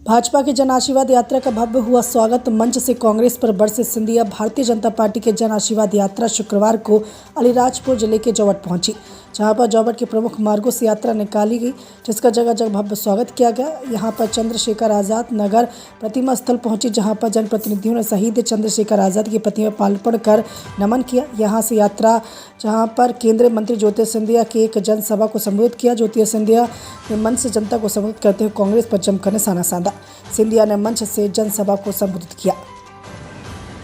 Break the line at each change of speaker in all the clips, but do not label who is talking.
भाजपा की जन आशीर्वाद यात्रा का भव्य हुआ स्वागत। मंच से कांग्रेस पर बरसे सिंधिया। भारतीय जनता पार्टी के जन आशीर्वाद यात्रा शुक्रवार को अलीराजपुर जिले के जोवट पहुंची, जहां पर जोवट के प्रमुख मार्गों से यात्रा निकाली गई, जिसका जगह जगह भव्य स्वागत किया गया। यहां पर चंद्रशेखर आजाद नगर प्रतिमा स्थल पहुंची, जहां पर जनप्रतिनिधियों ने शहीद चंद्रशेखर आजाद की प्रतिमा पर माल्यार्पण कर नमन किया। यहां से यात्रा जहां पर केंद्रीय मंत्री ज्योतिरादित्य सिंधिया की एक जनसभा को संबोधित किया। ज्योतिरादित्य सिंधिया ने मंच से जनता को संबोधित करते हुए कांग्रेस पर जमकर निशाना साधा। सिंधिया ने मंच से जनसभा को संबोधित किया।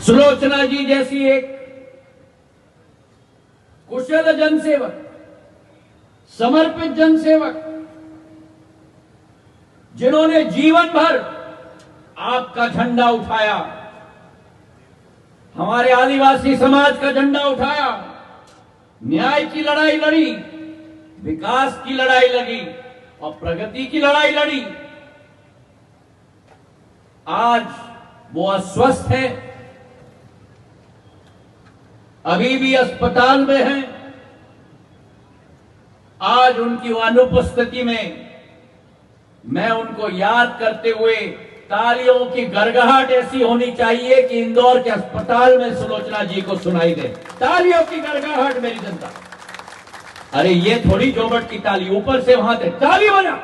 सुलोचना जी जैसी एक कुशल जनसेवक, समर्पित जनसेवक, जिन्होंने जीवन भर आपका झंडा उठाया, हमारे आदिवासी समाज का झंडा उठाया, न्याय की लड़ाई लड़ी, विकास की लड़ाई लड़ी और प्रगति की लड़ाई लड़ी। आज वो अस्वस्थ है, अभी भी अस्पताल में हैं। आज उनकी अनुपस्थिति में मैं उनको याद करते हुए तालियों की गड़गड़ाहट ऐसी होनी चाहिए कि इंदौर के अस्पताल में सुलोचना जी को सुनाई दे। तालियों की गड़गड़ाहट मेरी जनता। अरे ये थोड़ी जोवट की ताली, ऊपर से वहां तक ताली बजा।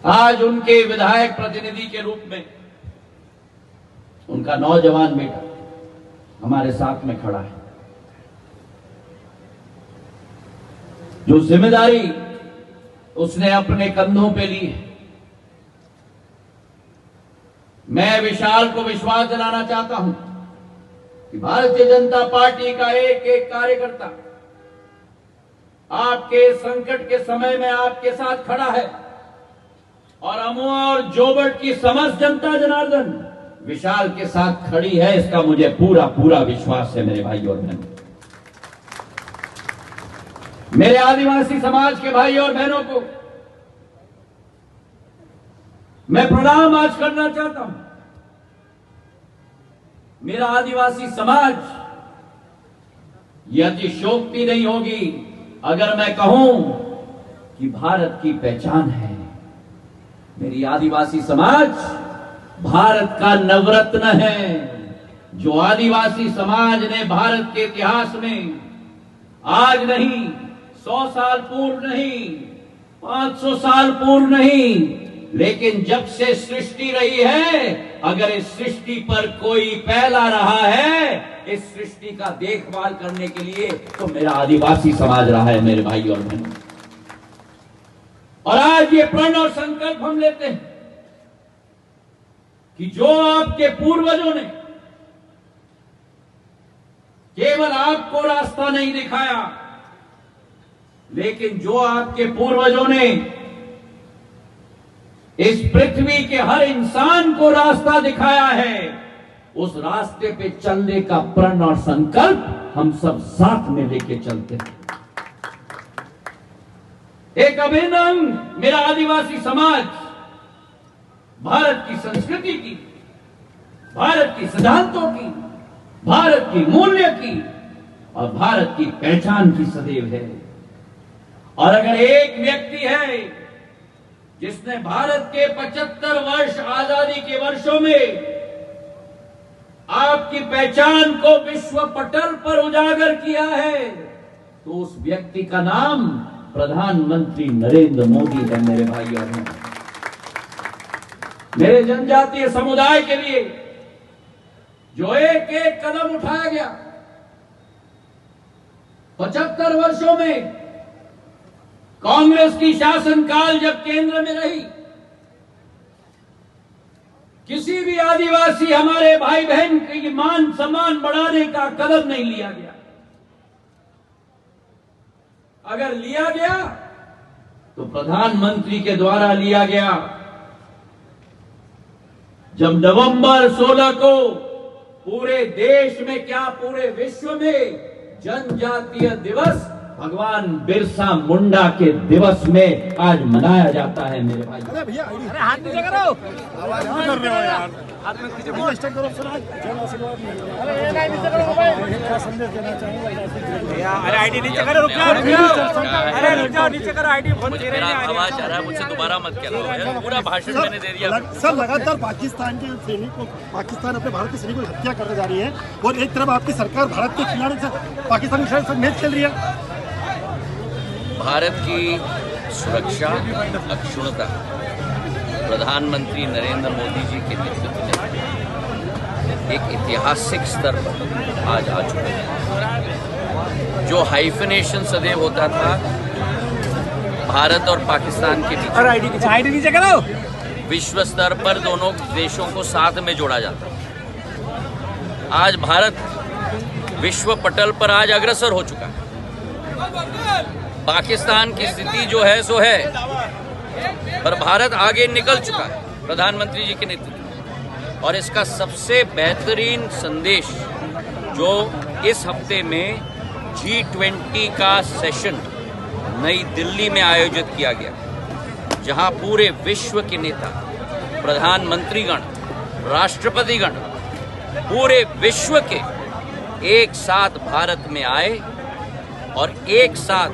आज उनके विधायक प्रतिनिधि के रूप में उनका नौजवान बेटा हमारे साथ में खड़ा है, जो जिम्मेदारी उसने अपने कंधों पे ली है। मैं विशाल को विश्वास दिलाना चाहता हूं कि भारतीय जनता पार्टी का एक एक कार्यकर्ता आपके संकट के समय में आपके साथ खड़ा है और अमोआ और जोवट की समस्त जनता जनार्दन विशाल के साथ खड़ी है। इसका मुझे पूरा पूरा विश्वास है। मेरे भाई और बहनों, मेरे आदिवासी समाज के भाई और बहनों को मैं प्रणाम आज करना चाहता हूं। मेरा आदिवासी समाज, यह अतिशयोक्ति नहीं होगी अगर मैं कहूं कि भारत की पहचान है। मेरी आदिवासी समाज भारत का नवरत्न है। जो आदिवासी समाज ने भारत के इतिहास में आज नहीं, 100 साल पूर्व नहीं, 500 साल पूर्व नहीं, लेकिन जब से सृष्टि रही है, अगर इस सृष्टि पर कोई पहला रहा है इस सृष्टि का देखभाल करने के लिए, तो मेरा आदिवासी समाज रहा है। मेरे भाई और बहनों, और आज ये प्रण और संकल्प हम लेते हैं कि जो आपके पूर्वजों ने केवल आपको रास्ता नहीं दिखाया, लेकिन जो आपके पूर्वजों ने इस पृथ्वी के हर इंसान को रास्ता दिखाया है, उस रास्ते पे चलने का प्रण और संकल्प हम सब साथ में लेके चलते हैं। एक अभिन्न अंग मेरा आदिवासी समाज भारत की संस्कृति की, भारत की सिद्धांतों की, भारत की मूल्य की और भारत की पहचान की सदैव है। और अगर एक व्यक्ति है जिसने भारत के 75 वर्ष आजादी के वर्षों में आपकी पहचान को विश्व पटल पर उजागर किया है, तो उस व्यक्ति का नाम प्रधानमंत्री नरेंद्र मोदी है। मेरे भाई और बहनों, मेरे जनजातीय समुदाय के लिए जो एक एक कदम उठाया गया 75 वर्षों में, कांग्रेस की शासनकाल जब केंद्र में रही, किसी भी आदिवासी हमारे भाई बहन की मान सम्मान बढ़ाने का कदम नहीं लिया गया। अगर लिया गया तो प्रधानमंत्री के द्वारा लिया गया। जब नवंबर 16 को पूरे देश में क्या पूरे विश्व में जनजातीय दिवस भगवान बिरसा मुंडा के दिवस में आज मनाया जाता है मेरे भाई।
अरे भैया हाथ नीचे करो, आवाज क्यों कर रहे हो यार? हाथ में नीचे करो, स्टेप करो, सुना जन आशीर्वाद नहीं। अरे ये नहीं नीचे करो भाई, क्या संदेश देना चाहूंगा भैया? अरे आईडी नीचे करो, रुक जाओ, अरे रुक जाओ, नीचे करो आईडी। फोन दे रहे हैं,
आवाज आ रहा है, मुझसे दोबारा मत करो, पूरा भाषण मैंने दे दिया।
सर लगातार पाकिस्तान के सैनिक को, पाकिस्तान अपने भारत के सैनिक को हत्या करते जा रही है और एक तरफ आपकी सरकार भारत के खिलाड़ी से पाकिस्तान के खिलाड़ी मैच खेल रही है।
भारत की सुरक्षा अक्षुण्णता प्रधानमंत्री नरेंद्र मोदी जी के नेतृत्व में एक ऐतिहासिक स्तर पर आज आ चुका है। जो हाइफिनेशन सदैव होता था भारत और पाकिस्तान के बीच, विश्व स्तर पर दोनों देशों को साथ में जोड़ा जाता। आज भारत विश्व पटल पर आज अग्रसर हो चुका है। पाकिस्तान की स्थिति जो है सो है, पर भारत आगे निकल चुका है प्रधानमंत्री जी के नेतृत्व में। और इसका सबसे बेहतरीन संदेश जो इस हफ्ते में G20 का सेशन नई दिल्ली में आयोजित किया गया, जहां पूरे विश्व के नेता, प्रधानमंत्रीगण, राष्ट्रपतिगण पूरे विश्व के एक साथ भारत में आए और एक साथ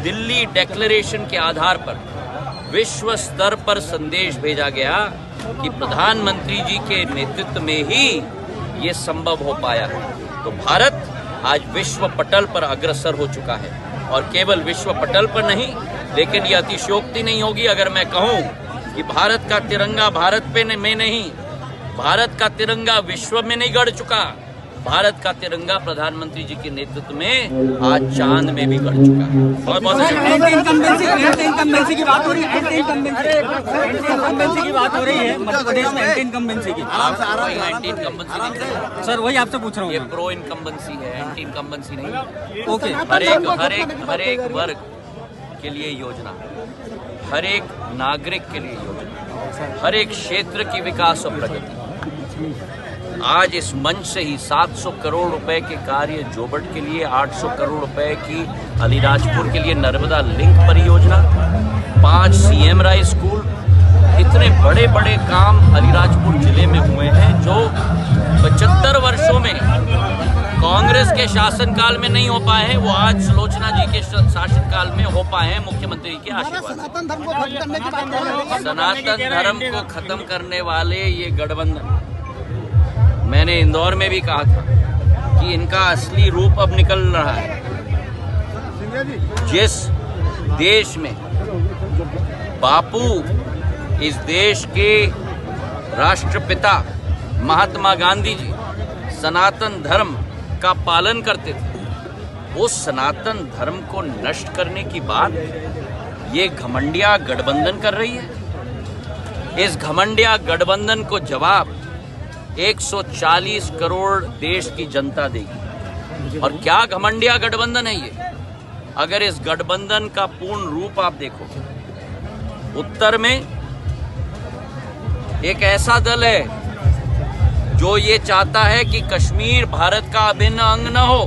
दिल्ली डिक्लेरेशन के आधार पर विश्व स्तर पर संदेश भेजा गया कि प्रधानमंत्री जी के नेतृत्व में ही ये संभव हो पाया है। तो भारत आज विश्व पटल पर अग्रसर हो चुका है, और केवल विश्व पटल पर नहीं, लेकिन ये अतिशयोक्ति नहीं होगी अगर मैं कहूँ कि भारत का तिरंगा भारत पे में नहीं, भारत का तिरंगा विश्व में नहीं गड़ चुका, भारत का तिरंगा प्रधानमंत्री जी के नेतृत्व में आज चांद में भी गड़ चुका है। बहुत बहुत
एंटी इनकम्बेंसी की बात हो रही है, एंटी इनकम्बेंसी की बात हो रही है मध्य प्रदेश में, एंटी इनकम्बेंसी की।
एंटी इनकम्बेंसी नहीं
सर, वही आपसे पूछ रहा हूँ।
ये प्रो इनकम्बेंसी है, एंटी इनकम्बेंसी नहीं।
ओके,
हर एक वर्ग के लिए योजना, हर एक नागरिक के लिए योजना, हर एक क्षेत्र की विकास और प्रगति। आज इस मंच से ही 700 करोड़ रुपए के कार्य जोबट के लिए, 800 करोड़ रुपए की अलीराजपुर के लिए नर्मदा लिंक परियोजना, 5 CM राय स्कूल, इतने बड़े बड़े काम अलीराजपुर जिले में हुए हैं जो 75 वर्षों में कांग्रेस के शासनकाल में नहीं हो पाए हैं, वो आज सुलोचना जी के शासनकाल में हो पाए हैं मुख्यमंत्री के आशीर्वाद। सनातन धर्म को खत्म करने वाले ये गठबंधन, मैंने इंदौर में भी कहा था कि इनका असली रूप अब निकल रहा है। जिस देश में बापू इस देश के राष्ट्रपिता महात्मा गांधी जी सनातन धर्म का पालन करते थे, उस सनातन धर्म को नष्ट करने की बात ये घमंडिया गठबंधन कर रही है। इस घमंडिया गठबंधन को जवाब 140 करोड़ देश की जनता देगी। और क्या घमंडिया गठबंधन है ये? अगर इस गठबंधन का पूर्ण रूप आप देखो, उत्तर में एक ऐसा दल है जो ये चाहता है कि कश्मीर भारत का अभिन्न अंग न हो,